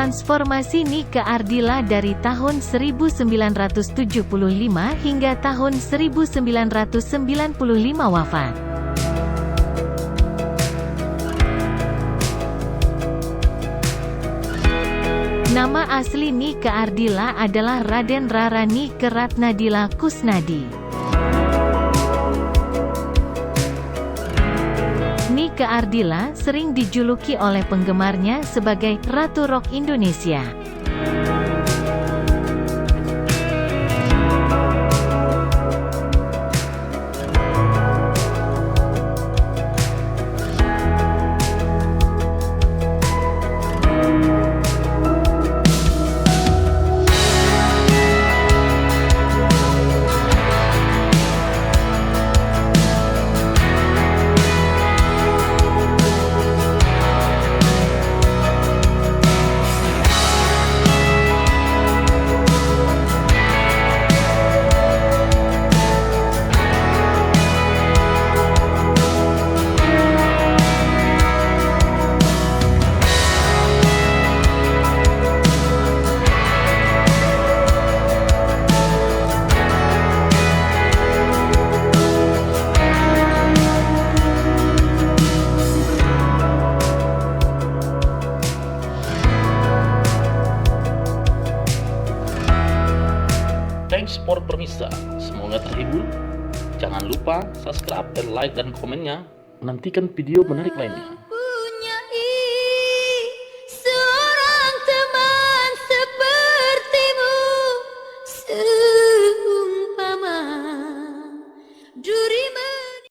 Transformasi Nike Ardilla dari tahun 1975 hingga tahun 1995 wafat. Nama asli Nike Ardilla adalah Raden Rara Nike Ratnadila Kusnadi. Nike Ardilla sering dijuluki oleh penggemarnya sebagai Ratu Rock Indonesia. Thanks for permisa, semoga terhibur. Jangan lupa subscribe, like, dan komennya. Nantikan video menarik lainnya.